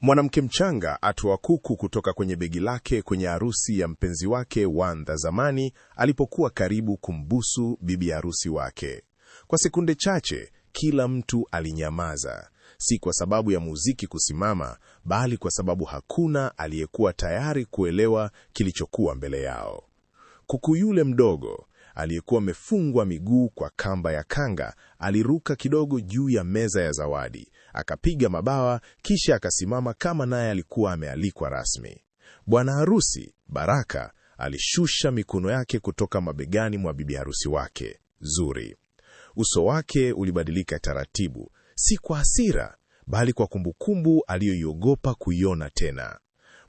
Mwanamke mchanga atoa kuku kutoka kwenye begi lake kwenye harusi ya mpenzi wake Wanda zamani alipokuwa karibu kumbusu bibi harusi wake. Kwa sekunde chache, kila mtu alinyamaza, si kwa sababu ya muziki kusimama, bali kwa sababu hakuna aliyekuwa tayari kuelewa kilichokuwa mbele yao. Kuku yule mdogo aliyekuwa amefungwa miguu kwa kamba ya kanga aliruka kidogu juu ya meza ya zawadi, akapiga mabawa, kisha akasimama kama naye alikuwa amealikwa rasmi. Bwana harusi Baraka alishusha mikono yake kutoka mabegani mwa bibi harusi wake Zuri. Uso wake ulibadilika taratibu, si kwa hasira, bali kwa kumbukumbu aliyoiogopa kuiona tena.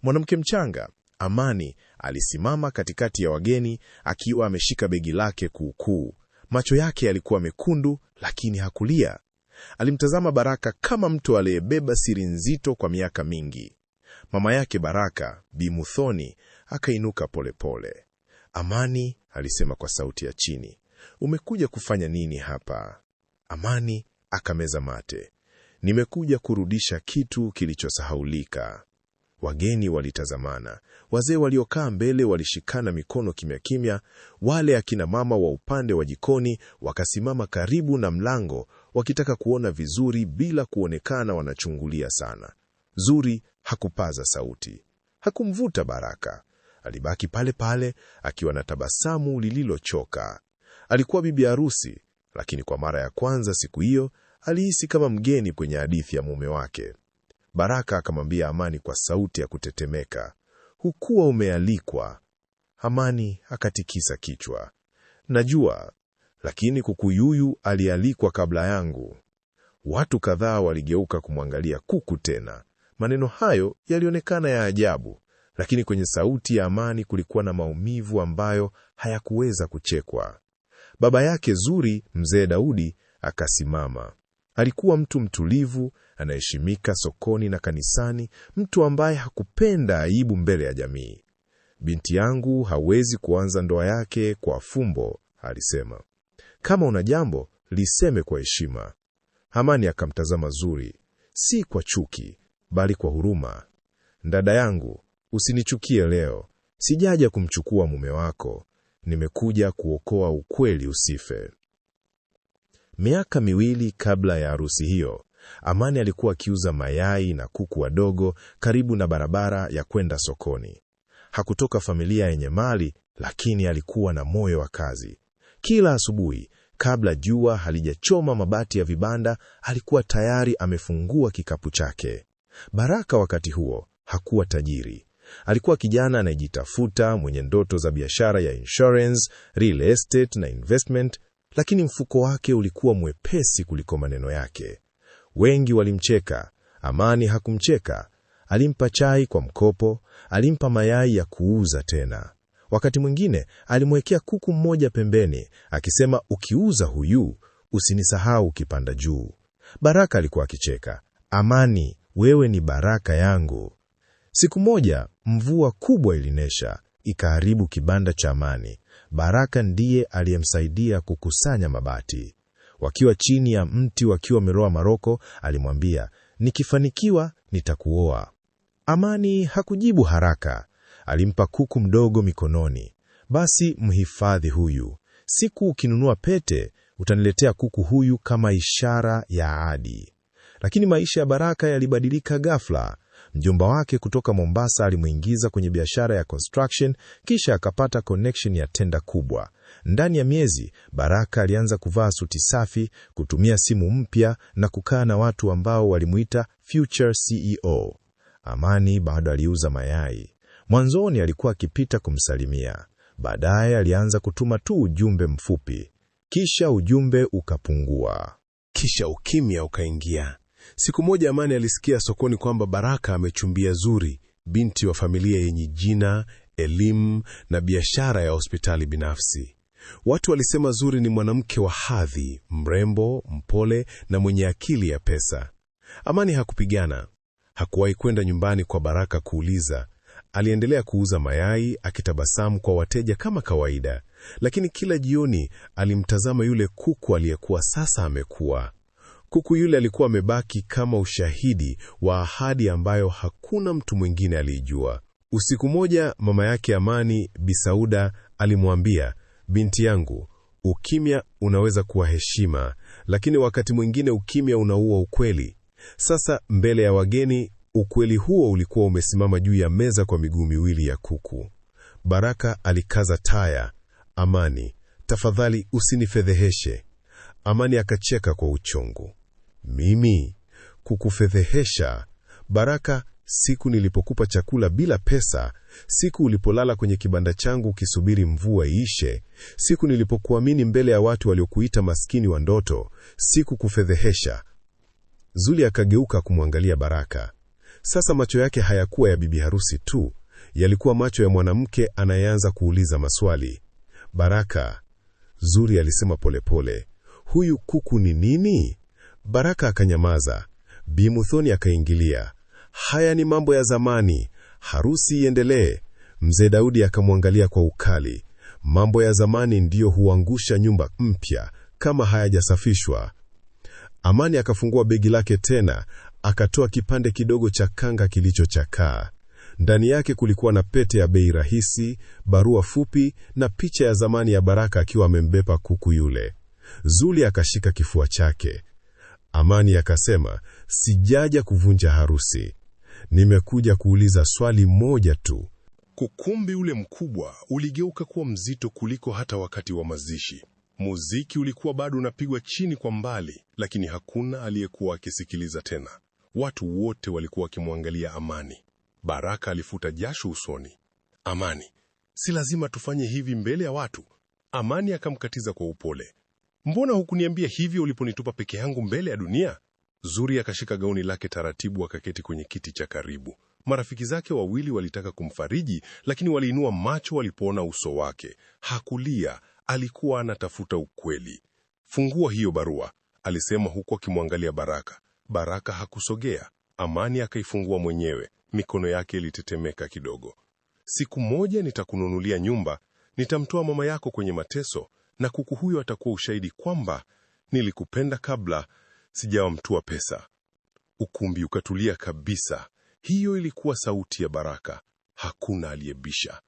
Mwanamke mchanga Amani alisimama katikati ya wageni akiwa ameshika begi lake kuukuu. Macho yake yalikuwa mekundu, lakini hakulia. Alimtazama Baraka kama mtu aliyebeba siri nzito kwa miaka mingi. Mama yake Baraka, Bi Muthoni, akainuka polepole. Amani alisema kwa sauti ya chini, "Umekuja kufanya nini hapa?" Amani akameza mate. "Nimekuja kurudisha kitu kilichosahaulika." Wageni walitazamana. Wazee waliokaa mbele walishikana mikono kimya kimya. Wale akina mama wa upande wa jikoni wakasimama karibu na mlango wakitaka kuona vizuri bila kuonekana wanachungulia sana. Zuri hakupaza sauti. Hakumvuta Baraka. Alibaki pale pale akiwa na tabasamu lililochoka. Alikuwa bibi harusi, lakini kwa mara ya kwanza siku hiyo alihisi kama mgeni kwenye hadithi ya mume wake. Baraka akamwambia Amani kwa sauti ya kutetemeka, "Hukuwa umealikwa." Amani akatikisa kichwa. "Najua, lakini kuku yuyu alialikwa kabla yangu." Watu kadhaa waligeuka kumwangalia kuku tena. Maneno hayo yalionekana ya ajabu, lakini kwenye sauti ya Amani kulikuwa na maumivu ambayo hayakuweza kuchekwa. Baba yake Zuri, Mzee Daudi, akasimama. Alikuwa mtu mtulivu, anaheshimika sokoni na kanisani, mtu ambaye hakupenda aibu mbele ya jamii. "Binti yangu hawezi kuanza ndoa yake kwa fumbo," alisema. "Kama una jambo, liseme kwa heshima." Amani akamtazama Zuri, si kwa chuki, bali kwa huruma. "Dada yangu, usinichukie leo. Sijaja kumchukua mume wako. Nimekuja kuokoa ukweli usife." Miaka 2 kabla ya harusi hiyo, Amani alikuwa akiuza mayai na kuku wadogo karibu na barabara ya kwenda sokoni. Hakutoka familia yenye mali, lakini alikuwa na moyo wa kazi. Kila asubuhi, kabla jua halijachoma mabati ya vibanda, alikuwa tayari amefungua kikapu chake. Baraka wakati huo hakuwa tajiri. Alikuwa kijana anayejitafuta, mwenye ndoto za biashara ya insurance, real estate na investment, lakini mfuko wake ulikuwa mwepesi kuliko maneno yake. Wengi walimcheka. Amani hakumcheka. Alimpa chai kwa mkopo, alimpa mayai ya kuuza tena. Wakati mwingine alimwekea kuku mmoja pembeni, akisema, "Ukiuza huyu, usinisahau ukipanda juu." Baraka alikuwa akicheka. "Amani, wewe ni baraka yangu." Siku moja, mvua kubwa ilinyesha, ikaharibu kibanda cha Amani. Baraka ndiye aliyemsaidia kukusanya mabati. Wakiwa chini ya mti wakiwa wameroa maroko, alimwambia, "Nikifanikiwa, nitakuoa." Amani hakujibu haraka. Alimpa kuku mdogo mikononi. "Basi mhifadhi huyu. Siku ukinunua pete, utaniletea kuku huyu kama ishara ya ahadi." Lakini maisha ya Baraka yalibadilika ghafla. Mjomba wake kutoka Mombasa alimuingiza kwenye biashara ya construction, kisha akapata connection ya tenda kubwa. Ndani ya miezi, Baraka alianza kuvaa suti safi, kutumia simu mpya na kukaa na watu ambao walimuita future CEO. Amani bado aliuza mayai. Mwanzoni alikuwa akipita kumsalimia. Baadaye alianza kutuma tu ujumbe mfupi. Kisha ujumbe ukapungua. Kisha ukimya ukaingia. Siku moja Amani alisikia sokoni kwamba Baraka amechumbia Zuri, binti wa familia yenye jina, elimu na biashara ya hospitali binafsi. Watu walisema Zuri ni mwanamke wa hadhi, mrembo, mpole na mwenye akili ya pesa. Amani hakupigana. Hakuwahi kwenda nyumbani kwa Baraka kuuliza. Aliendelea kuuza mayai, akitabasamu kwa wateja kama kawaida. Lakini kila jioni alimtazama yule kuku aliyekuwa sasa amekuwa. Kuku yule alikuwa amebaki kama ushahidi wa ahadi ambayo hakuna mtu mwingine aliijua. Usiku moja, mama yake Amani, Bi Sauda, alimwambia, binti yangu, ukimya unaweza kuwa heshima, lakini wakati mwingine ukimya unaua ukweli. Sasa mbele ya wageni, ukweli huo ulikuwa umesimama juu ya meza kwa miguu miwili ya kuku. Baraka alikaza taya. Amani, tafadhali usinifedheheshe. Amani akacheka kwa uchungu. Mimi kukufedhehesha? Baraka, siku nilipokupa chakula bila pesa, siku ulipolala kwenye kibanda changu ukisubiri mvua iishe, siku nilipokuamini mbele ya watu waliokuita maskini wa ndoto, siku kufedhehesha. Zuli akageuka kumwangalia Baraka. Sasa macho yake hayakuwa ya bibi harusi tu, yalikuwa macho ya mwanamke anayeanza kuuliza maswali. Baraka, Zuri alisema polepole, huyu kuku ni nini? Baraka akanyamaza. Bi Muthoni akaingilia. Haya ni mambo ya zamani, harusi iendelee. Mzee Daudi akamwangalia kwa ukali. Mambo ya zamani ndiyo huangusha nyumba mpya kama hayajasafishwa. Amani akafungua begi lake tena, akatoa kipande kidogo cha kanga kilichochakaa. Ndani yake kulikuwa na pete ya bei rahisi, barua fupi na picha ya zamani ya Baraka akiwa amembeba kuku yule. Zuli akashika kifua chake. Amani akasema, sijaja kuvunja harusi. Nimekuja kuuliza swali moja tu. Ukumbi ule mkubwa uligeuka kuwa mzito kuliko hata wakati wa mazishi. Muziki ulikuwa bado unapigwa chini kwa mbali, lakini hakuna aliyekuwa akisikiliza tena. Watu wote walikuwa wakimwangalia Amani. Baraka alifuta jasho usoni. Amani, si lazima tufanye hivi mbele ya watu. Amani akamkatiza kwa upole. Mbona hukuniambia hivyo uliponitupa peke yangu mbele ya dunia? Zuri akashika gauni lake taratibu, akaketi kwenye kiti cha karibu. Marafiki zake wawili walitaka kumfariji, lakini waliinua macho walipoona uso wake. Hakulia, alikuwa anatafuta ukweli. Fungua hiyo barua, alisema huku akimwangalia Baraka. Baraka hakusogea. Amani akaifungua mwenyewe. Mikono yake ilitetemeka kidogo. Siku moja nitakununulia nyumba, nitamtoa mama yako kwenye mateso, na kuku huyo atakuwa ushahidi kwamba nilikupenda kabla sijawa mtu wa pesa. Ukumbi ukatulia kabisa. Hiyo ilikuwa sauti ya Baraka. Hakuna aliyebisha.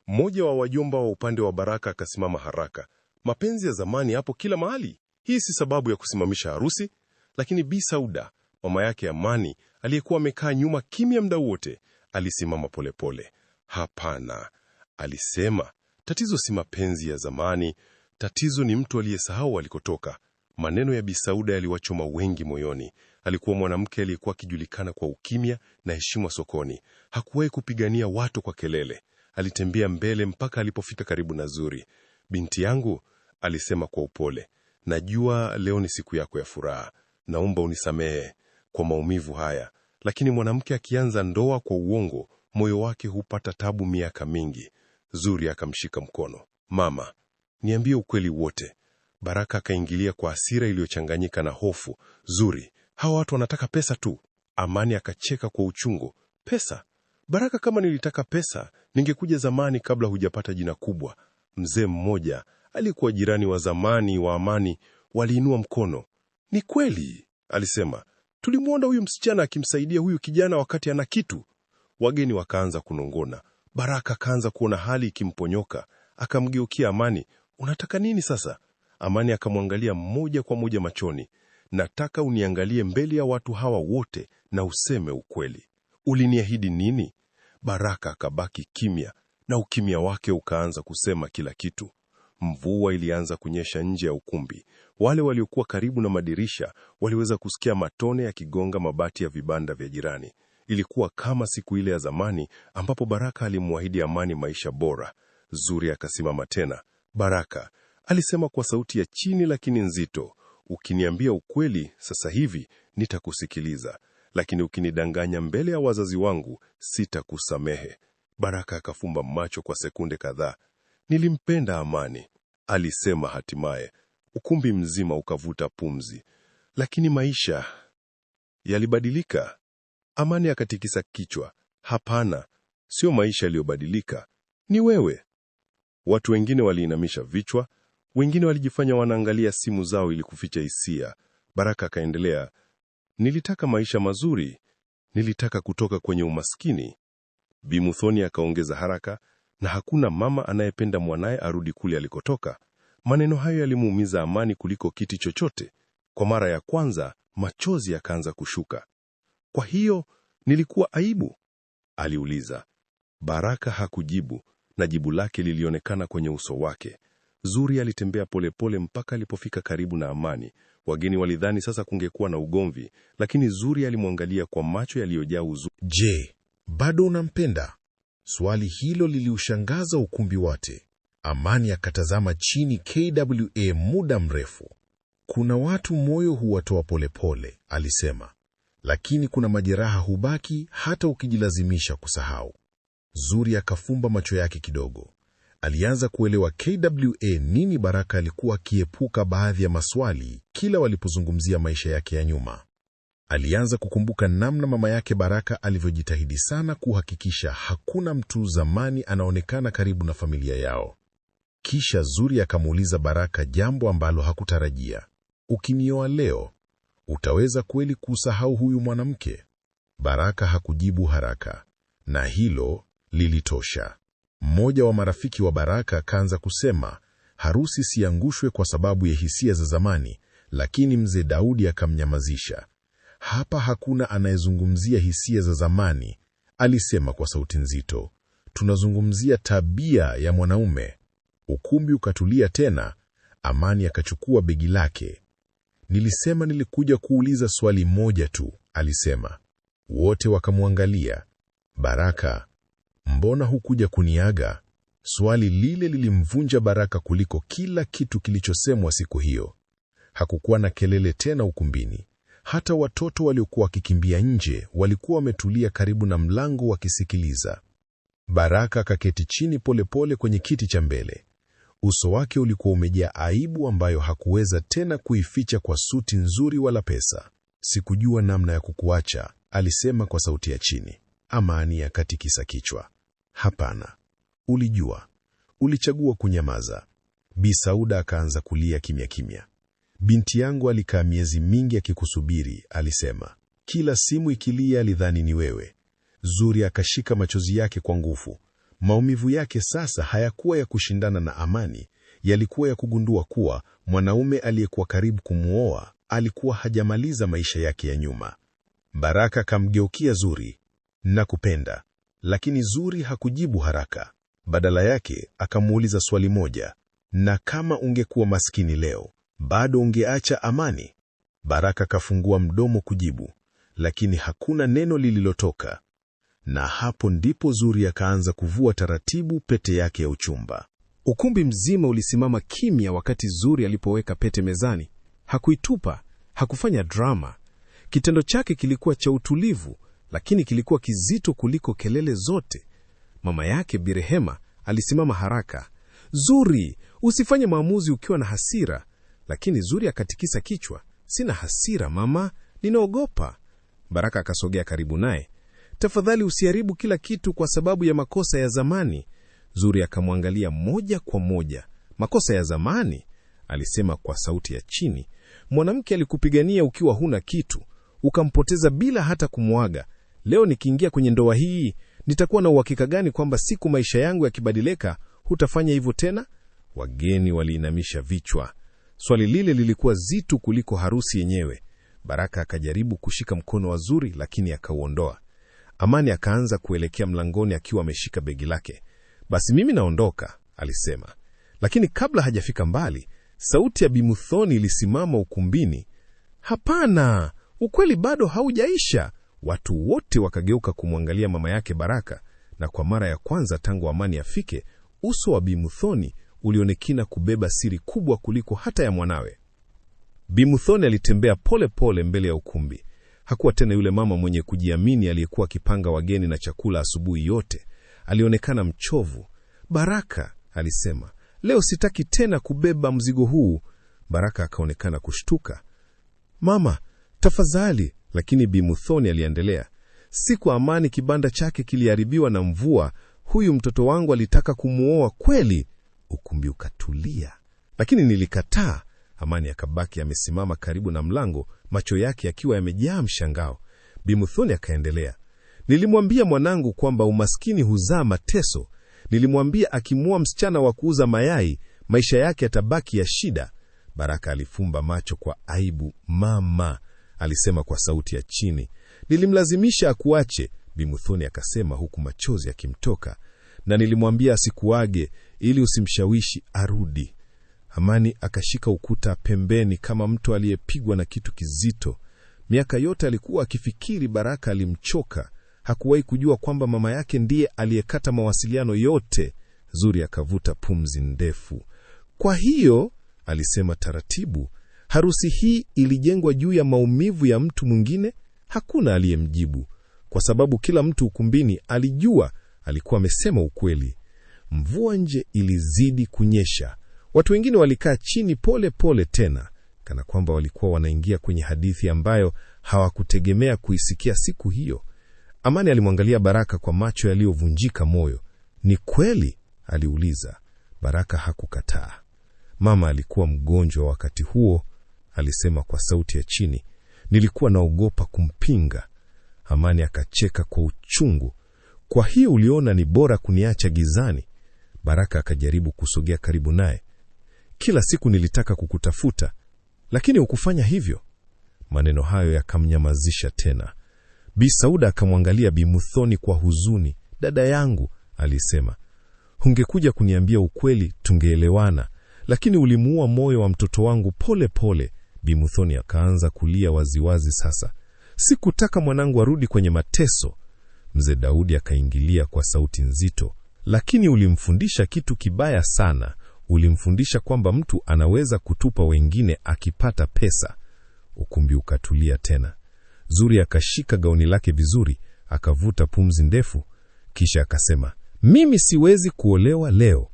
Mmoja wa wajomba wa upande wa Baraka akasimama haraka. Mapenzi ya zamani hapo kila mahali. Hii si sababu ya kusimamisha harusi. Lakini Bi Sauda, mama yake Amani, aliyekuwa amekaa nyuma kimya muda wote, alisimama polepole. Hapana, alisema, tatizo si mapenzi ya zamani, tatizo ni mtu aliyesahau alikotoka. Maneno ya Bi Sauda yaliwachoma wengi moyoni. Alikuwa mwanamke aliyekuwa akijulikana kwa ukimya na heshima sokoni. Hakuwahi kupigania watu kwa kelele. Alitembea mbele mpaka alipofika karibu na Zuri. Binti yangu, alisema kwa upole, najua leo ni siku yako ya furaha. Naomba unisamehe kwa maumivu haya. Lakini mwanamke akianza ndoa kwa uongo, moyo wake hupata tabu miaka mingi. Zuri akamshika mkono. Mama, niambie ukweli wote. Baraka akaingilia kwa hasira iliyochanganyika na hofu. Zuri, hawa watu wanataka pesa tu. Amani akacheka kwa uchungu. Pesa? Baraka, kama nilitaka pesa, ningekuja zamani kabla hujapata jina kubwa. Mzee mmoja, alikuwa jirani wa zamani wa Amani, waliinua mkono. Ni kweli, alisema. Tulimwona huyu msichana akimsaidia huyu kijana wakati ana kitu. Wageni wakaanza kunongona. Baraka akaanza kuona hali ikimponyoka. Akamgeukia Amani. Unataka nini sasa? Amani akamwangalia moja kwa moja machoni. Nataka uniangalie mbele ya watu hawa wote na useme ukweli. Uliniahidi nini? Baraka akabaki kimya, na ukimya wake ukaanza kusema kila kitu. Mvua ilianza kunyesha nje ya ukumbi. Wale waliokuwa karibu na madirisha waliweza kusikia matone yakigonga mabati ya vibanda vya jirani. Ilikuwa kama siku ile ya zamani ambapo Baraka alimwahidi Amani maisha bora. Zuri akasimama tena. Baraka, alisema kwa sauti ya chini lakini nzito, ukiniambia ukweli sasa hivi nitakusikiliza, lakini ukinidanganya mbele ya wazazi wangu sitakusamehe. Baraka akafumba macho kwa sekunde kadhaa. Nilimpenda Amani, alisema hatimaye. Ukumbi mzima ukavuta pumzi. Lakini maisha yalibadilika. Amani akatikisa kichwa. Hapana, sio maisha yaliyobadilika, ni wewe. Watu wengine waliinamisha vichwa, wengine walijifanya wanaangalia simu zao ili kuficha hisia. Baraka akaendelea, nilitaka maisha mazuri, nilitaka kutoka kwenye umaskini. Bi Muthoni akaongeza haraka, na hakuna mama anayependa mwanaye arudi kule alikotoka. Maneno hayo yalimuumiza Amani kuliko kiti chochote. Kwa mara ya kwanza, machozi yakaanza kushuka. Kwa hiyo, nilikuwa aibu? Aliuliza. Baraka hakujibu, na jibu lake lilionekana kwenye uso wake. Zuri alitembea polepole mpaka alipofika karibu na Amani. Wageni walidhani sasa kungekuwa na ugomvi, lakini Zuri alimwangalia kwa macho yaliyojaa huzuni. Je, bado unampenda? Swali hilo liliushangaza ukumbi wote. Amani akatazama chini KWA muda mrefu. Kuna watu moyo huwatoa polepole, alisema, lakini kuna majeraha hubaki hata ukijilazimisha kusahau. Zuri akafumba macho yake kidogo. Alianza kuelewa KWA nini Baraka alikuwa akiepuka baadhi ya maswali kila walipozungumzia maisha yake ya nyuma. Alianza kukumbuka namna mama yake Baraka alivyojitahidi sana kuhakikisha hakuna mtu zamani anaonekana karibu na familia yao. Kisha Zuri akamuuliza Baraka jambo ambalo hakutarajia. Ukinioa leo, utaweza kweli kusahau huyu mwanamke? Baraka hakujibu haraka, na hilo lilitosha. Mmoja wa marafiki wa Baraka akaanza kusema, harusi siangushwe kwa sababu ya hisia za zamani, lakini mzee Daudi akamnyamazisha. Hapa hakuna anayezungumzia hisia za zamani, alisema kwa sauti nzito. Tunazungumzia tabia ya mwanaume. Ukumbi ukatulia tena. Amani akachukua begi lake. Nilisema nilikuja kuuliza swali moja tu, alisema. Wote wakamwangalia. Baraka, mbona hukuja kuniaga? Swali lile lilimvunja Baraka kuliko kila kitu kilichosemwa siku hiyo. Hakukuwa na kelele tena ukumbini. Hata watoto waliokuwa wakikimbia nje walikuwa wametulia karibu na mlango wakisikiliza. Baraka akaketi chini polepole kwenye kiti cha mbele. Uso wake ulikuwa umejaa aibu ambayo hakuweza tena kuificha kwa suti nzuri wala pesa. Sikujua namna ya kukuacha, alisema kwa sauti ya chini. Amani akatikisa kichwa. Hapana. Ulijua. Ulichagua kunyamaza. Bi Sauda akaanza kulia kimya kimya. Binti yangu alikaa miezi mingi akikusubiri, alisema. Kila simu ikilia alidhani ni wewe. Zuri akashika machozi yake kwa nguvu. Maumivu yake sasa hayakuwa ya kushindana na Amani, yalikuwa ya kugundua kuwa mwanaume aliyekuwa karibu kumuoa alikuwa hajamaliza maisha yake ya nyuma. Baraka kamgeukia Zuri. Nakupenda. Lakini Zuri hakujibu haraka. Badala yake akamuuliza swali moja. Na kama ungekuwa maskini leo, bado ungeacha Amani? Baraka kafungua mdomo kujibu, lakini hakuna neno lililotoka. Na hapo ndipo Zuri akaanza kuvua taratibu pete yake ya uchumba. Ukumbi mzima ulisimama kimya wakati Zuri alipoweka pete mezani. Hakuitupa, hakufanya drama. Kitendo chake kilikuwa cha utulivu, lakini kilikuwa kizito kuliko kelele zote. Mama yake Bi Rehema alisimama haraka. Zuri, usifanye maamuzi ukiwa na hasira. Lakini Zuri akatikisa kichwa. Sina hasira mama, ninaogopa. Baraka akasogea karibu naye. Tafadhali usiharibu kila kitu kwa sababu ya makosa ya zamani. Zuri akamwangalia moja kwa moja. Makosa ya zamani? Alisema kwa sauti ya chini. Mwanamke alikupigania ukiwa huna kitu, ukampoteza bila hata kumwaga. Leo nikiingia kwenye ndoa hii, nitakuwa na uhakika gani kwamba siku maisha yangu yakibadilika, hutafanya hivyo tena? Wageni waliinamisha vichwa. Swali lile lilikuwa zito kuliko harusi yenyewe. Baraka akajaribu kushika mkono wa Zuri lakini akauondoa. Amani akaanza kuelekea mlangoni akiwa ameshika begi lake. Basi mimi naondoka, alisema. Lakini kabla hajafika mbali, sauti ya Bi Muthoni ilisimama ukumbini. Hapana, ukweli bado haujaisha. Watu wote wakageuka kumwangalia mama yake Baraka, na kwa mara ya kwanza tangu Amani afike, uso wa Bi Muthoni ulionekana kubeba siri kubwa kuliko hata ya mwanawe. Bi Muthoni alitembea pole pole mbele ya ukumbi. Hakuwa tena yule mama mwenye kujiamini aliyekuwa akipanga wageni na chakula asubuhi yote. Alionekana mchovu. Baraka, alisema, leo sitaki tena kubeba mzigo huu. Baraka akaonekana kushtuka. Mama, tafadhali. Lakini Bi Muthoni aliendelea. Siku Amani kibanda chake kiliharibiwa na mvua, huyu mtoto wangu alitaka kumuoa kweli. Ukumbi ukatulia. Lakini nilikataa. Amani akabaki amesimama karibu na mlango, macho yake yakiwa yamejaa mshangao. Bi Muthoni akaendelea, nilimwambia mwanangu kwamba umaskini huzaa mateso. Nilimwambia akimwoa msichana wa kuuza mayai, maisha yake yatabaki ya shida. Baraka alifumba macho kwa aibu. Mama, alisema kwa sauti ya chini, nilimlazimisha akuache. Bi Muthoni akasema huku machozi yakimtoka, na nilimwambia asikuage ili usimshawishi arudi. Amani akashika ukuta pembeni kama mtu aliyepigwa na kitu kizito. Miaka yote alikuwa akifikiri Baraka alimchoka. Hakuwahi kujua kwamba mama yake ndiye aliyekata mawasiliano yote. Zuri akavuta pumzi ndefu. Kwa hiyo, alisema taratibu, harusi hii ilijengwa juu ya maumivu ya mtu mwingine? Hakuna aliyemjibu, kwa sababu kila mtu ukumbini alijua alikuwa amesema ukweli. Mvua nje ilizidi kunyesha. Watu wengine walikaa chini pole pole tena, kana kwamba walikuwa wanaingia kwenye hadithi ambayo hawakutegemea kuisikia siku hiyo. Amani alimwangalia Baraka kwa macho yaliyovunjika moyo. Ni kweli? Aliuliza. Baraka hakukataa. Mama alikuwa mgonjwa wakati huo, alisema kwa sauti ya chini. Nilikuwa naogopa kumpinga. Amani akacheka kwa uchungu. Kwa hiyo uliona ni bora kuniacha gizani? Baraka akajaribu kusogea karibu naye. Kila siku nilitaka kukutafuta, lakini hukufanya hivyo. Maneno hayo yakamnyamazisha tena. Bi Sauda akamwangalia Bi Muthoni kwa huzuni. Dada yangu, alisema, ungekuja kuniambia ukweli tungeelewana, lakini ulimuua moyo wa mtoto wangu pole pole. Bi Muthoni akaanza kulia waziwazi sasa. Sikutaka mwanangu arudi kwenye mateso. Mzee Daudi akaingilia kwa sauti nzito. Lakini ulimfundisha kitu kibaya sana. Ulimfundisha kwamba mtu anaweza kutupa wengine akipata pesa. Ukumbi ukatulia tena. Zuri akashika gauni lake vizuri, akavuta pumzi ndefu, kisha akasema, mimi siwezi kuolewa leo.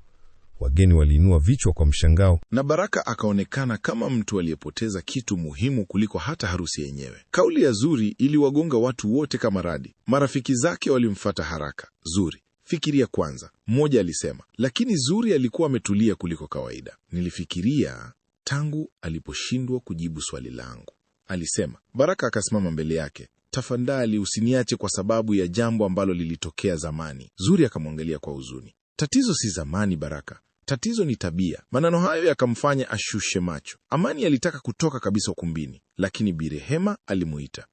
Wageni waliinua vichwa kwa mshangao, na Baraka akaonekana kama mtu aliyepoteza kitu muhimu kuliko hata harusi yenyewe. Kauli ya Zuri iliwagonga watu wote kama radi. Marafiki zake walimfuata haraka. Zuri, fikiria kwanza, mmoja alisema, lakini Zuri alikuwa ametulia kuliko kawaida. Nilifikiria tangu aliposhindwa kujibu swali langu, alisema. Baraka akasimama mbele yake. Tafadhali usiniache kwa sababu ya jambo ambalo lilitokea zamani. Zuri akamwangalia kwa huzuni. Tatizo si zamani, Baraka. Tatizo ni tabia. Maneno hayo yakamfanya ashushe macho. Amani alitaka kutoka kabisa ukumbini, lakini Bi Rehema alimuita.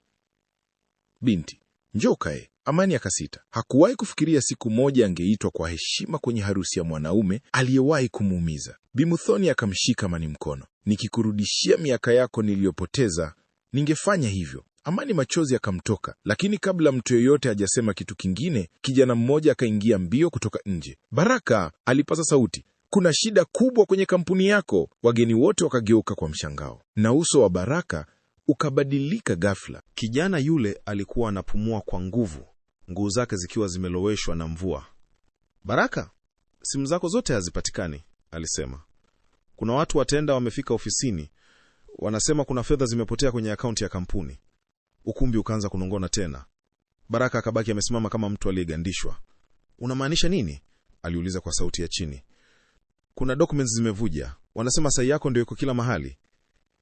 Binti, njoo kae. Amani akasita. Hakuwahi kufikiria siku moja angeitwa kwa heshima kwenye harusi ya mwanaume aliyewahi kumuumiza. Bi Muthoni akamshika Amani mkono. Nikikurudishia miaka yako niliyopoteza, ningefanya hivyo. Amani machozi akamtoka, lakini kabla mtu yeyote hajasema kitu kingine, kijana mmoja akaingia mbio kutoka nje. Baraka, alipaza sauti, kuna shida kubwa kwenye kampuni yako. Wageni wote wakageuka kwa mshangao, na uso wa Baraka ukabadilika ghafla. Kijana yule alikuwa anapumua kwa nguvu, nguo zake zikiwa zimeloweshwa na mvua. Baraka, simu zako zote hazipatikani, alisema. Kuna watu watenda wamefika ofisini, wanasema kuna fedha zimepotea kwenye akaunti ya kampuni. Ukumbi ukaanza kunongona tena. Baraka akabaki amesimama kama mtu aliyegandishwa. Unamaanisha nini? Aliuliza kwa sauti ya chini. Kuna documents zimevuja, wanasema sahi yako ndio iko kila mahali.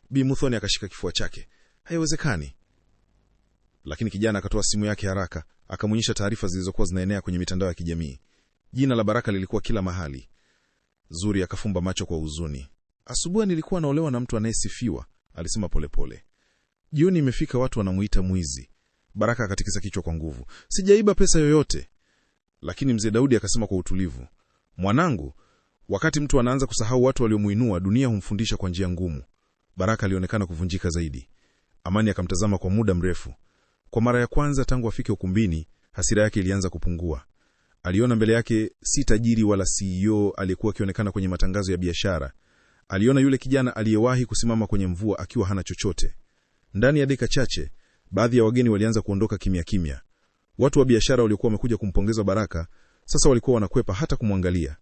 Bi Muthoni akashika kifua chake. Haiwezekani. Lakini kijana akatoa simu yake haraka, akamuonyesha taarifa zilizokuwa zinaenea kwenye mitandao ya kijamii. Jina la Baraka lilikuwa kila mahali. Zuri akafumba macho kwa huzuni. Asubuhi nilikuwa naolewa na mtu anayesifiwa, alisema polepole. Jioni imefika watu wanamuita mwizi. Baraka akatikisa kichwa kwa nguvu. Sijaiba pesa yoyote. Lakini mzee Daudi akasema kwa utulivu, mwanangu, wakati mtu anaanza kusahau watu waliomuinua, dunia humfundisha kwa njia ngumu. Baraka alionekana kuvunjika zaidi. Amani akamtazama kwa muda mrefu. Kwa mara ya kwanza tangu afike ukumbini, hasira yake ilianza kupungua. Aliona mbele yake si tajiri wala CEO aliyekuwa akionekana kwenye matangazo ya biashara. Aliona yule kijana aliyewahi kusimama kwenye mvua akiwa hana chochote. Ndani ya dakika chache, baadhi ya wageni walianza kuondoka kimya kimya. Watu wa biashara waliokuwa wamekuja kumpongeza Baraka, sasa walikuwa wanakwepa hata kumwangalia.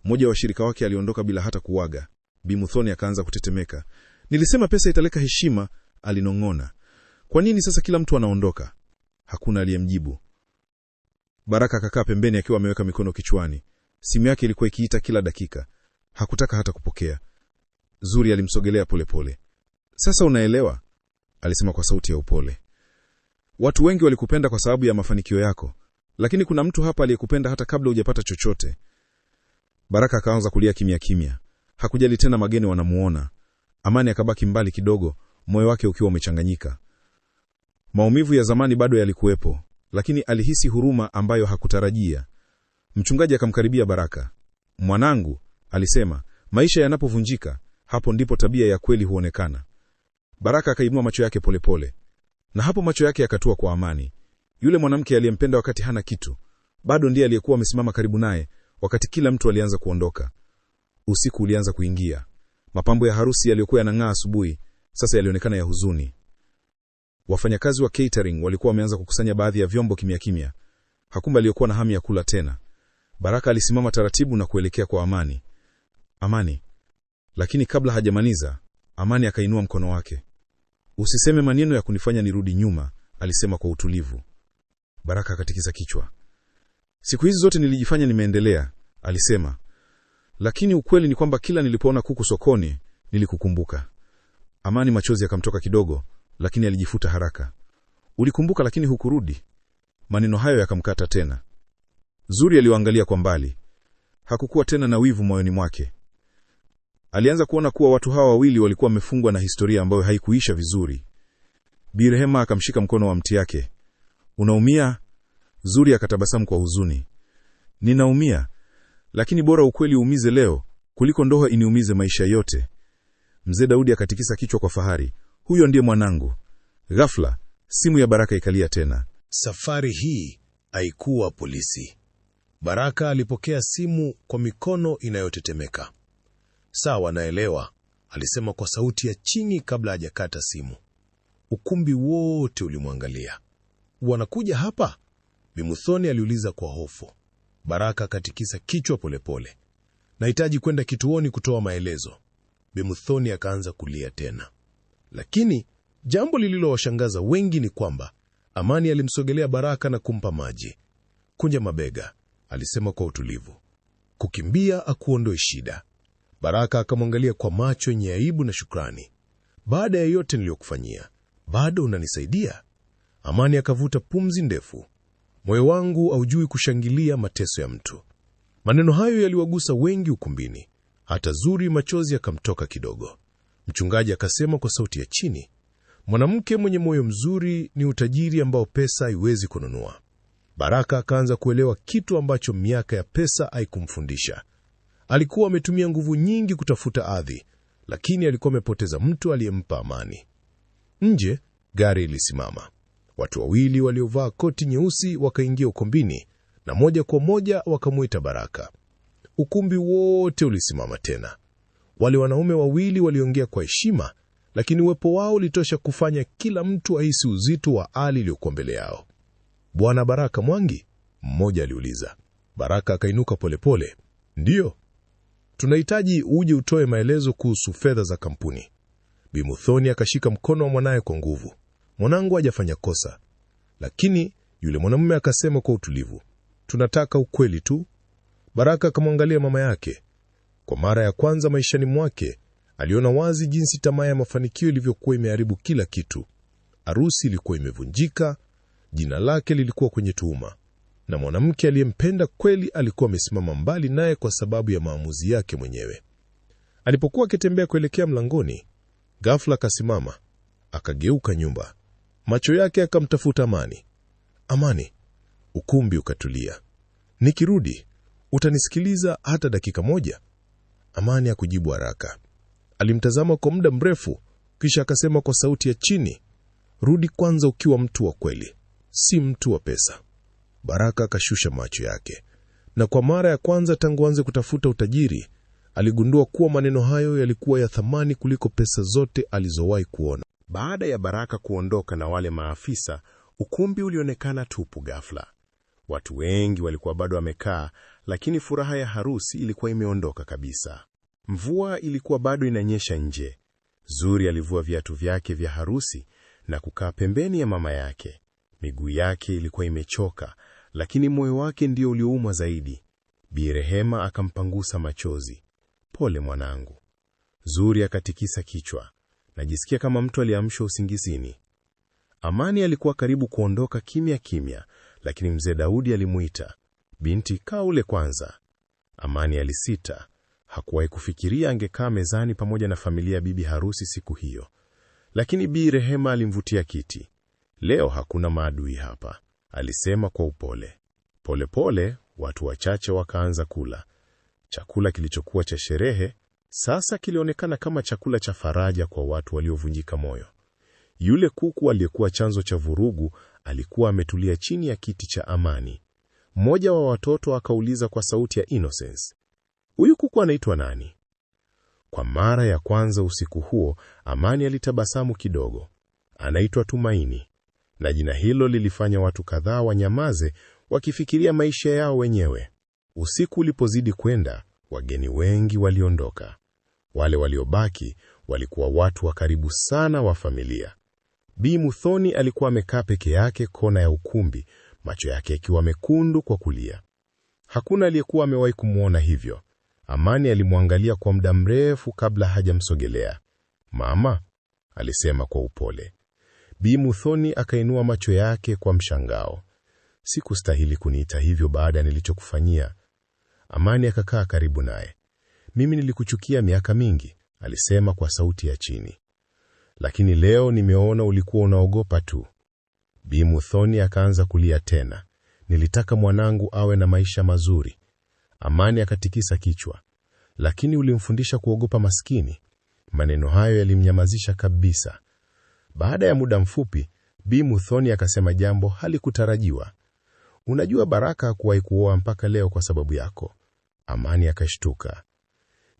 Mmoja wa washirika wake aliondoka bila hata kuaga. Bi Muthoni akaanza kutetemeka. Nilisema pesa italeka heshima, alinong'ona. Kwa nini sasa kila mtu anaondoka? Hakuna aliyemjibu. Baraka akakaa pembeni akiwa ameweka mikono kichwani. Simu yake ilikuwa ikiita kila dakika. Hakutaka hata kupokea. Zuri alimsogelea polepole. Sasa unaelewa, alisema kwa sauti ya upole. Watu wengi walikupenda kwa sababu ya mafanikio yako, lakini kuna mtu hapa aliyekupenda hata kabla hujapata chochote. Baraka akaanza kulia kimya kimya. Hakujali tena mageni wanamuona. Amani akabaki mbali kidogo, moyo wake ukiwa umechanganyika. Maumivu ya zamani bado yalikuwepo, lakini alihisi huruma ambayo hakutarajia. Mchungaji akamkaribia Baraka. "Mwanangu," alisema, "maisha yanapovunjika, hapo ndipo tabia ya kweli huonekana." Baraka akainua macho yake polepole. Na hapo macho yake yakatua kwa Amani. Yule mwanamke aliyempenda wakati hana kitu, bado ndiye aliyekuwa amesimama karibu naye wakati kila mtu alianza kuondoka. Usiku ulianza kuingia. Mapambo ya harusi yaliyokuwa yanang'aa asubuhi, sasa yalionekana ya huzuni. Wafanyakazi wa catering walikuwa wameanza kukusanya baadhi ya vyombo kimya kimya. Hakuna aliyokuwa na hamu ya kula tena. Baraka alisimama taratibu na kuelekea kwa Amani. "Amani." Lakini kabla hajamaliza, Amani akainua mkono wake. "Usiseme maneno ya kunifanya nirudi nyuma," alisema kwa utulivu. Baraka akatikisa kichwa. "Siku hizi zote nilijifanya nimeendelea," alisema. "Lakini ukweli ni kwamba kila nilipoona kuku sokoni, nilikukumbuka." Amani machozi yakamtoka kidogo, lakini alijifuta haraka. "Ulikumbuka lakini hukurudi." Maneno hayo yakamkata tena. Zuri aliwaangalia kwa mbali. Hakukuwa tena na wivu moyoni mwake. Alianza kuona kuwa watu hawa wawili walikuwa wamefungwa na historia ambayo haikuisha vizuri. Bi Rehema akamshika mkono wa mti yake. "Unaumia?" Zuri akatabasamu kwa huzuni. "Ninaumia, lakini bora ukweli uumize leo kuliko ndoa iniumize maisha yote." Mzee Daudi akatikisa kichwa kwa fahari. "Huyo ndiye mwanangu." Ghafla, simu ya Baraka ikalia tena. Safari hii haikuwa polisi. Baraka alipokea simu kwa mikono inayotetemeka. "Sawa, naelewa," alisema kwa sauti ya chini kabla hajakata simu. Ukumbi wote ulimwangalia. "Wanakuja hapa?" Bi Muthoni aliuliza kwa hofu. Baraka akatikisa kichwa polepole. "Nahitaji kwenda kituoni kutoa maelezo." Bi Muthoni akaanza kulia tena. Lakini jambo lililowashangaza wengi ni kwamba Amani alimsogelea Baraka na kumpa maji. "Kunja mabega," alisema kwa utulivu. "Kukimbia akuondoe shida." Baraka akamwangalia kwa macho yenye aibu na shukrani. "Baada ya yote niliyokufanyia, bado unanisaidia?" Amani akavuta pumzi ndefu. "Moyo wangu haujui kushangilia mateso ya mtu." Maneno hayo yaliwagusa wengi ukumbini. Hata Zuri machozi yakamtoka kidogo. Mchungaji akasema kwa sauti ya chini, "Mwanamke mwenye moyo mzuri ni utajiri ambao pesa haiwezi kununua." Baraka akaanza kuelewa kitu ambacho miaka ya pesa haikumfundisha. Alikuwa ametumia nguvu nyingi kutafuta ardhi, lakini alikuwa amepoteza mtu aliyempa amani. Nje, gari ilisimama. Watu wawili waliovaa koti nyeusi wakaingia ukumbini na moja kwa moja wakamuita Baraka. Ukumbi wote ulisimama tena. Wale wanaume wawili waliongea kwa heshima, lakini uwepo wao ulitosha kufanya kila mtu ahisi uzito wa hali iliyokuwa mbele yao. "Bwana Baraka Mwangi?" mmoja aliuliza. Baraka akainuka polepole. "Ndiyo. Tunahitaji uje utoe maelezo kuhusu fedha za kampuni." Bi Muthoni akashika mkono wa mwanaye kwa nguvu. "Mwanangu hajafanya kosa." Lakini yule mwanamume akasema kwa utulivu, "Tunataka ukweli tu." Baraka akamwangalia mama yake. Kwa mara ya kwanza maishani mwake, aliona wazi jinsi tamaa ya mafanikio ilivyokuwa imeharibu kila kitu. Harusi ilikuwa imevunjika, jina lake lilikuwa kwenye tuhuma, na mwanamke aliyempenda kweli alikuwa amesimama mbali naye kwa sababu ya maamuzi yake mwenyewe. Alipokuwa akitembea kuelekea mlangoni, ghafla akasimama, akageuka nyumba. Macho yake akamtafuta Amani. "Amani." Ukumbi ukatulia. "Nikirudi, utanisikiliza hata dakika moja?" Amani hakujibu haraka. Alimtazama kwa muda mrefu, kisha akasema kwa sauti ya chini, "Rudi kwanza ukiwa mtu wa kweli, si mtu wa pesa." Baraka akashusha macho yake, na kwa mara ya kwanza tangu anze kutafuta utajiri, aligundua kuwa maneno hayo yalikuwa ya thamani kuliko pesa zote alizowahi kuona. Baada ya Baraka kuondoka na wale maafisa, ukumbi ulionekana tupu ghafla. Watu wengi walikuwa bado wamekaa, lakini furaha ya harusi ilikuwa imeondoka kabisa. Mvua ilikuwa bado inanyesha nje. Zuri alivua viatu vyake vya harusi na kukaa pembeni ya mama yake. Miguu yake ilikuwa imechoka, lakini moyo wake ndio ulioumwa zaidi. Bi Rehema akampangusa machozi. "Pole mwanangu." Zuri akatikisa kichwa. Najisikia kama mtu aliamshwa usingizini. Amani alikuwa karibu kuondoka kimya kimya, lakini mzee Daudi alimuita, binti, kaa ule kwanza. Amani alisita. Hakuwahi kufikiria angekaa mezani pamoja na familia ya bibi harusi siku hiyo. Lakini Bi Rehema alimvutia kiti. Leo hakuna maadui hapa, alisema kwa upole. Polepole watu wachache wakaanza kula. Chakula kilichokuwa cha sherehe sasa kilionekana kama chakula cha faraja kwa watu waliovunjika moyo. Yule kuku aliyekuwa chanzo cha vurugu alikuwa ametulia chini ya kiti cha Amani. Mmoja wa watoto akauliza kwa sauti ya innocence, huyu kuku anaitwa nani? Kwa mara ya kwanza usiku huo, Amani alitabasamu kidogo. Anaitwa Tumaini. Na jina hilo lilifanya watu kadhaa wanyamaze, wakifikiria maisha yao wenyewe. Usiku ulipozidi kwenda, wageni wengi waliondoka. Wale waliobaki walikuwa watu wa karibu sana wa familia. Bi Muthoni alikuwa amekaa peke yake kona ya ukumbi, macho yake yakiwa mekundu kwa kulia. Hakuna aliyekuwa amewahi kumwona hivyo. Amani alimwangalia kwa muda mrefu kabla hajamsogelea. Mama, alisema kwa upole. Bi Muthoni akainua macho yake kwa mshangao. Sikustahili kuniita hivyo baada ya nilichokufanyia. Amani akakaa karibu naye. Mimi nilikuchukia miaka mingi, alisema kwa sauti ya chini. Lakini leo nimeona ulikuwa unaogopa tu. Bi Muthoni akaanza kulia tena. Nilitaka mwanangu awe na maisha mazuri. Amani akatikisa kichwa. Lakini ulimfundisha kuogopa maskini. Maneno hayo yalimnyamazisha kabisa. Baada ya muda mfupi, Bi Muthoni akasema jambo halikutarajiwa. Unajua Baraka hakuwahi kuoa mpaka leo kwa sababu yako. Amani akashtuka.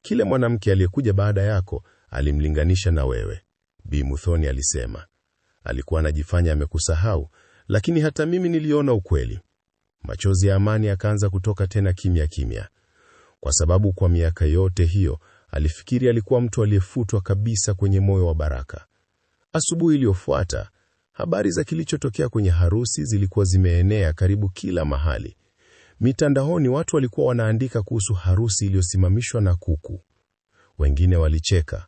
Kile mwanamke aliyekuja baada yako alimlinganisha na wewe, Bi Muthoni alisema. Alikuwa anajifanya amekusahau, lakini hata mimi niliona ukweli. Machozi ya Amani akaanza kutoka tena kimya kimya. Kwa sababu kwa miaka yote hiyo, alifikiri alikuwa mtu aliyefutwa kabisa kwenye moyo wa Baraka. Asubuhi iliyofuata, habari za kilichotokea kwenye harusi zilikuwa zimeenea karibu kila mahali. Mitandaoni watu walikuwa wanaandika kuhusu harusi iliyosimamishwa na kuku. Wengine walicheka,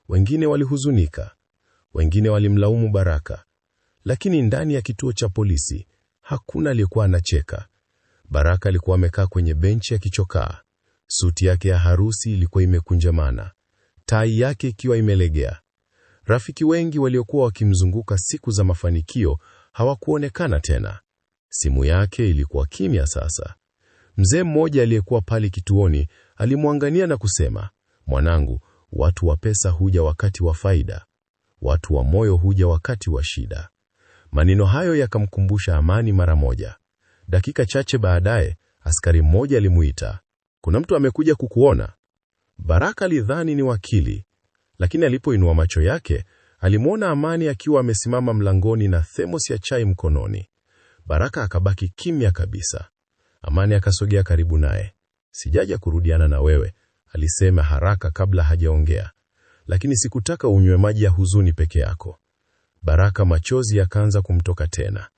wengine walihuzunika, wengine walimlaumu Baraka. Lakini ndani ya kituo cha polisi, hakuna aliyekuwa anacheka. Baraka alikuwa amekaa kwenye benchi akichokaa. Suti yake ya harusi ilikuwa imekunjamana, tai yake ikiwa imelegea. Rafiki wengi waliokuwa wakimzunguka siku za mafanikio hawakuonekana tena. Simu yake ilikuwa kimya sasa. Mzee mmoja aliyekuwa pale kituoni alimwangalia na kusema, mwanangu, watu wa pesa huja wakati wa faida. Watu wa moyo huja wakati wa shida. Maneno hayo yakamkumbusha Amani mara moja. Dakika chache baadaye, askari mmoja alimuita. Kuna mtu amekuja kukuona. Baraka alidhani ni wakili, lakini alipoinua macho yake, alimwona Amani akiwa amesimama mlangoni na thermos ya chai mkononi. Baraka akabaki kimya kabisa. Amani akasogea karibu naye. Sijaja kurudiana na wewe, alisema haraka kabla hajaongea. Lakini sikutaka unywe maji ya huzuni peke yako. Baraka machozi yakaanza kumtoka tena.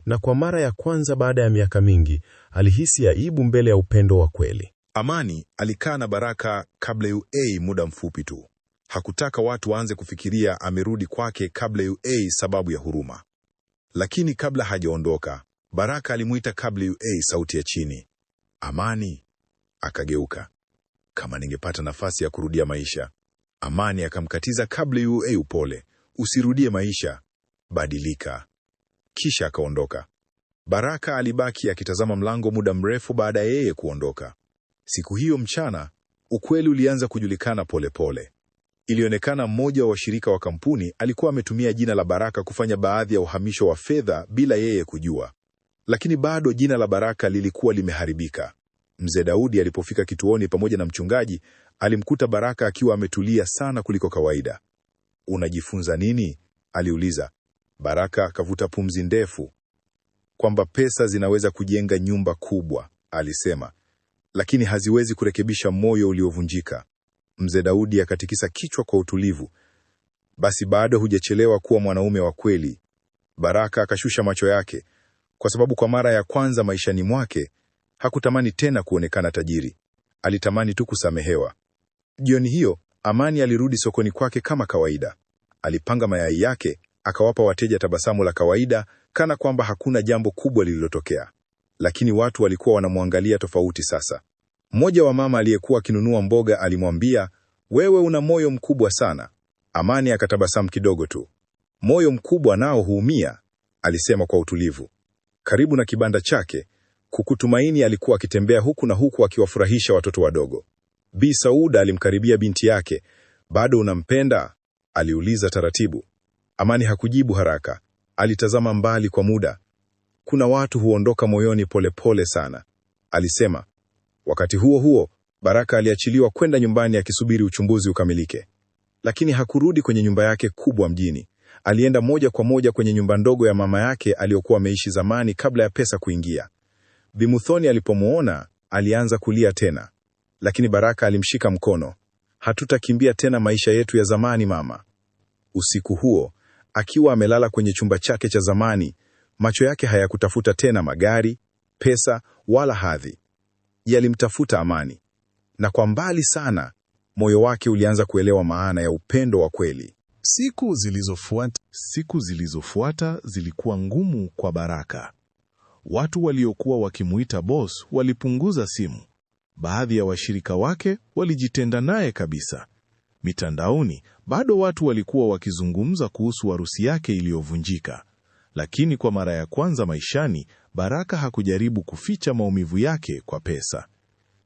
Na kwa mara ya kwanza baada ya miaka mingi, alihisi aibu mbele ya upendo wa kweli. Amani alikaa na Baraka kabla UA muda mfupi tu. Hakutaka watu waanze kufikiria amerudi kwake kabla UA sababu ya huruma. Lakini kabla hajaondoka, Baraka alimuita kabla UA sauti ya chini. Amani. Akageuka. Kama ningepata nafasi ya kurudia maisha. Amani akamkatiza kabla UA upole. Usirudie maisha. Badilika. Kisha akaondoka. Baraka alibaki akitazama mlango muda mrefu baada ya yeye kuondoka. Siku hiyo mchana, ukweli ulianza kujulikana polepole. Ilionekana mmoja wa washirika wa kampuni alikuwa ametumia jina la Baraka kufanya baadhi ya uhamisho wa fedha bila yeye kujua. Lakini bado jina la Baraka lilikuwa limeharibika. Mzee Daudi alipofika kituoni pamoja na mchungaji, alimkuta Baraka akiwa ametulia sana kuliko kawaida. Unajifunza nini? Aliuliza. Baraka akavuta pumzi ndefu. Kwamba pesa zinaweza kujenga nyumba kubwa, alisema, lakini haziwezi kurekebisha moyo uliovunjika. Mzee Daudi akatikisa kichwa kwa utulivu. Basi bado hujachelewa kuwa mwanaume wa kweli. Baraka akashusha macho yake, kwa sababu kwa mara ya kwanza maishani mwake, hakutamani tena kuonekana tajiri. Alitamani tu kusamehewa. Jioni hiyo, Amani alirudi sokoni kwake kama kawaida. Alipanga mayai yake, akawapa wateja tabasamu la kawaida, kana kwamba hakuna jambo kubwa lililotokea. Lakini watu walikuwa wanamwangalia tofauti sasa. Mmoja wa mama aliyekuwa akinunua mboga alimwambia, "Wewe una moyo mkubwa sana." Amani akatabasamu kidogo tu. "Moyo mkubwa nao huumia," alisema kwa utulivu. Karibu na kibanda chake, Kuku Tumaini alikuwa akitembea huku na huku akiwafurahisha watoto wadogo. Bi Sauda alimkaribia binti yake. "Bado unampenda?" aliuliza taratibu. Amani hakujibu haraka. Alitazama mbali kwa muda. "Kuna watu huondoka moyoni polepole sana," alisema. Wakati huo huo, Baraka aliachiliwa kwenda nyumbani akisubiri uchunguzi ukamilike. Lakini hakurudi kwenye nyumba yake kubwa mjini. Alienda moja kwa moja kwenye nyumba ndogo ya mama yake aliyokuwa ameishi zamani kabla ya pesa kuingia. Bi Muthoni alipomuona, alianza kulia tena. Lakini Baraka alimshika mkono. "Hatutakimbia tena maisha yetu ya zamani, mama." Usiku huo, akiwa amelala kwenye chumba chake cha zamani, macho yake hayakutafuta tena magari, pesa wala hadhi. Yalimtafuta amani. Na kwa mbali sana, moyo wake ulianza kuelewa maana ya upendo wa kweli. Siku zilizofuata zilikuwa ngumu kwa Baraka. Watu waliokuwa wakimuita boss walipunguza simu. Baadhi ya washirika wake walijitenda naye kabisa. Mitandaoni bado watu walikuwa wakizungumza kuhusu harusi yake iliyovunjika. Lakini kwa mara ya kwanza maishani, Baraka hakujaribu kuficha maumivu yake kwa pesa.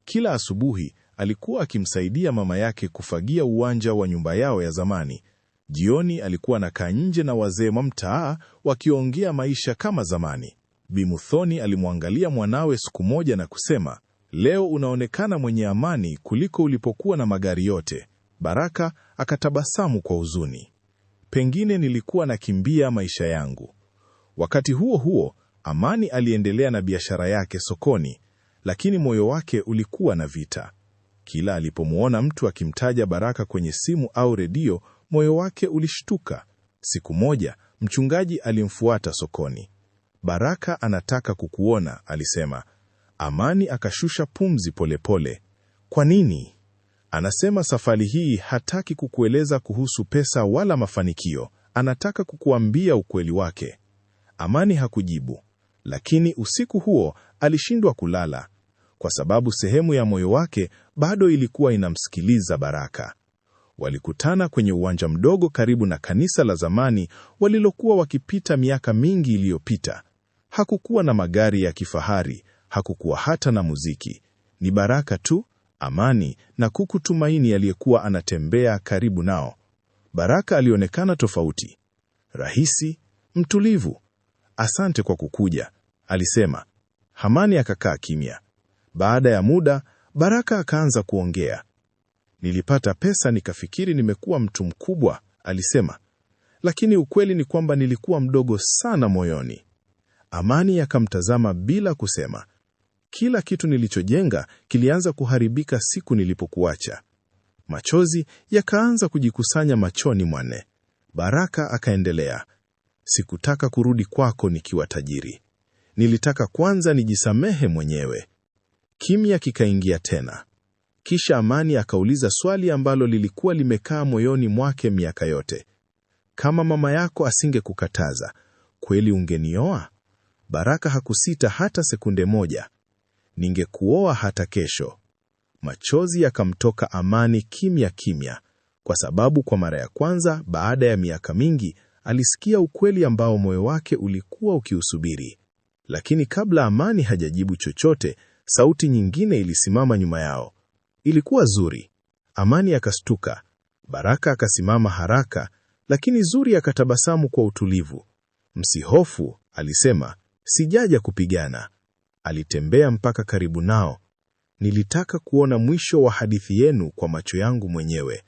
Kila asubuhi alikuwa akimsaidia mama yake kufagia uwanja wa nyumba yao ya zamani. Jioni alikuwa anakaa nje na wazee wa mtaa wakiongea maisha kama zamani. Bi Muthoni alimwangalia mwanawe siku moja na kusema, "Leo unaonekana mwenye amani kuliko ulipokuwa na magari yote." Baraka akatabasamu kwa huzuni. "Pengine nilikuwa nakimbia maisha yangu." Wakati huo huo, Amani aliendelea na biashara yake sokoni, lakini moyo wake ulikuwa na vita. Kila alipomuona mtu akimtaja Baraka kwenye simu au redio, moyo wake ulishtuka. Siku moja, mchungaji alimfuata sokoni. "Baraka anataka kukuona," alisema. Amani akashusha pumzi polepole. "Kwa nini?" "Anasema safari hii hataki kukueleza kuhusu pesa wala mafanikio. Anataka kukuambia ukweli wake." Amani hakujibu, lakini usiku huo alishindwa kulala, kwa sababu sehemu ya moyo wake bado ilikuwa inamsikiliza Baraka. Walikutana kwenye uwanja mdogo karibu na kanisa la zamani walilokuwa wakipita miaka mingi iliyopita. Hakukuwa na magari ya kifahari, hakukuwa hata na muziki. Ni Baraka tu, Amani na Kuku Tumaini aliyekuwa anatembea karibu nao. Baraka alionekana tofauti, rahisi, mtulivu. "Asante kwa kukuja," alisema. Amani akakaa kimya. Baada ya muda, Baraka akaanza kuongea. "Nilipata pesa nikafikiri nimekuwa mtu mkubwa," alisema. "Lakini ukweli ni kwamba nilikuwa mdogo sana moyoni." Amani akamtazama bila kusema. "Kila kitu nilichojenga kilianza kuharibika siku nilipokuacha." Machozi yakaanza kujikusanya machoni mwane. Baraka akaendelea. "Sikutaka kurudi kwako nikiwa tajiri. Nilitaka kwanza nijisamehe mwenyewe." Kimya kikaingia tena. Kisha Amani akauliza swali ambalo lilikuwa limekaa moyoni mwake miaka yote. "Kama mama yako asingekukataza, kweli ungenioa?" Baraka hakusita hata sekunde moja. "Ningekuoa hata kesho." Machozi yakamtoka Amani kimya kimya, kwa sababu kwa mara ya kwanza baada ya miaka mingi alisikia ukweli ambao moyo wake ulikuwa ukiusubiri. Lakini kabla Amani hajajibu chochote, sauti nyingine ilisimama nyuma yao. Ilikuwa Zuri. Amani akastuka. Baraka akasimama haraka, lakini Zuri akatabasamu kwa utulivu. "Msihofu," alisema. "Sijaja kupigana." Alitembea mpaka karibu nao. "Nilitaka kuona mwisho wa hadithi yenu kwa macho yangu mwenyewe."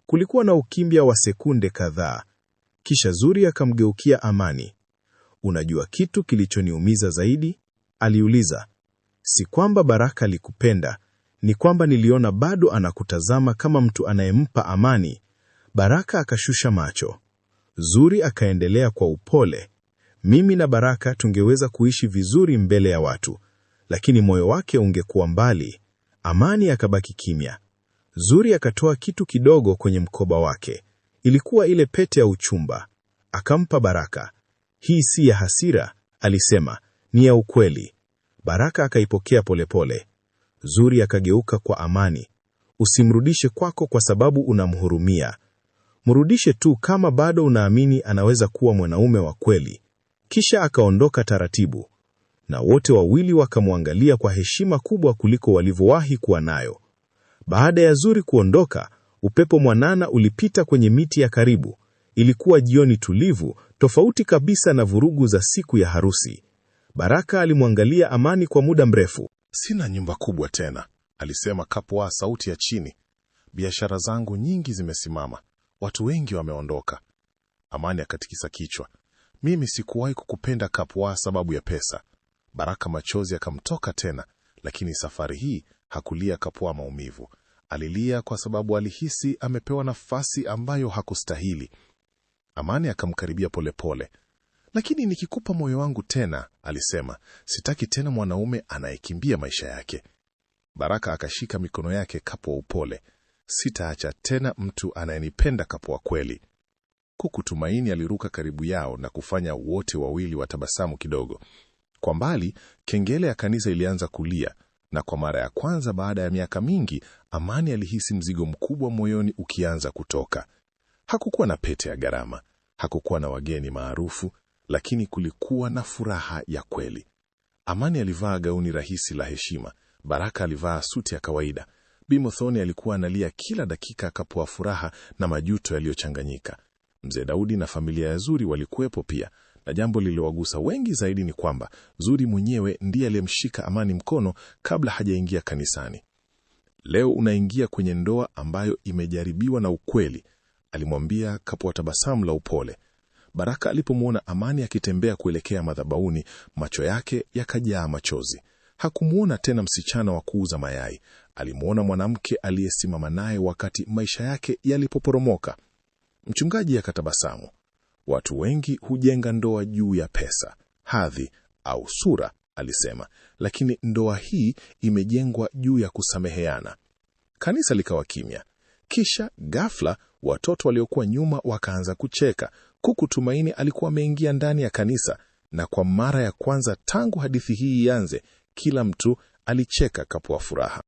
Kulikuwa na ukimya wa sekunde kadhaa. Kisha Zuri akamgeukia Amani. "Unajua kitu kilichoniumiza zaidi?" aliuliza. "Si kwamba Baraka alikupenda, ni kwamba niliona bado anakutazama kama mtu anayempa amani." Baraka akashusha macho. Zuri akaendelea kwa upole. "Mimi na Baraka tungeweza kuishi vizuri mbele ya watu, lakini moyo wake ungekuwa mbali." Amani akabaki kimya. Zuri akatoa kitu kidogo kwenye mkoba wake. Ilikuwa ile pete ya uchumba. Akampa Baraka. Hii si ya hasira, alisema, ni ya ukweli. Baraka akaipokea polepole. Zuri akageuka kwa Amani. Usimrudishe kwako kwa sababu unamhurumia. Mrudishe tu kama bado unaamini anaweza kuwa mwanaume wa kweli. Kisha akaondoka taratibu. Na wote wawili wakamwangalia kwa heshima kubwa kuliko walivyowahi kuwa nayo. Baada ya Zuri kuondoka, upepo mwanana ulipita kwenye miti ya karibu. Ilikuwa jioni tulivu, tofauti kabisa na vurugu za siku ya harusi. Baraka alimwangalia Amani kwa muda mrefu. Sina nyumba kubwa tena, alisema Kapua, sauti ya chini. Biashara zangu nyingi zimesimama. Watu wengi wameondoka. Amani akatikisa kichwa. Mimi sikuwahi kukupenda Kapua sababu ya pesa. Baraka machozi akamtoka tena, lakini safari hii hakulia Kapua maumivu. Alilia kwa sababu alihisi amepewa nafasi ambayo hakustahili. Amani akamkaribia polepole. Lakini nikikupa moyo wangu tena, alisema, sitaki tena mwanaume anayekimbia maisha yake. Baraka akashika mikono yake Kapua upole. Sitaacha tena mtu anayenipenda Kapua kweli. Kuku Tumaini aliruka karibu yao na kufanya wote wawili watabasamu kidogo. Kwa mbali, kengele ya kanisa ilianza kulia, na kwa mara ya kwanza baada ya miaka mingi, Amani alihisi mzigo mkubwa moyoni ukianza kutoka. Hakukuwa na pete ya gharama, hakukuwa na wageni maarufu, lakini kulikuwa na furaha ya kweli. Amani alivaa gauni rahisi la heshima, Baraka alivaa suti ya kawaida. Bi Muthoni alikuwa analia kila dakika Kapua furaha na majuto yaliyochanganyika. Mzee Daudi na familia ya Zuri walikuwepo pia, na jambo lililowagusa wengi zaidi ni kwamba Zuri mwenyewe ndiye aliyemshika Amani mkono kabla hajaingia kanisani. Leo unaingia kwenye ndoa ambayo imejaribiwa na ukweli, alimwambia Kapua tabasamu la upole. Baraka alipomwona Amani akitembea kuelekea madhabahuni, macho yake yakajaa machozi. Hakumuona tena msichana wa kuuza mayai, alimuona mwanamke aliyesimama naye wakati maisha yake yalipoporomoka. Mchungaji akatabasamu. Watu wengi hujenga ndoa juu ya pesa, hadhi au sura, alisema, lakini ndoa hii imejengwa juu ya kusameheana. Kanisa likawa kimya. Kisha ghafla watoto waliokuwa nyuma wakaanza kucheka. Kuku Tumaini alikuwa ameingia ndani ya kanisa, na kwa mara ya kwanza tangu hadithi hii ianze, kila mtu alicheka Kapua furaha.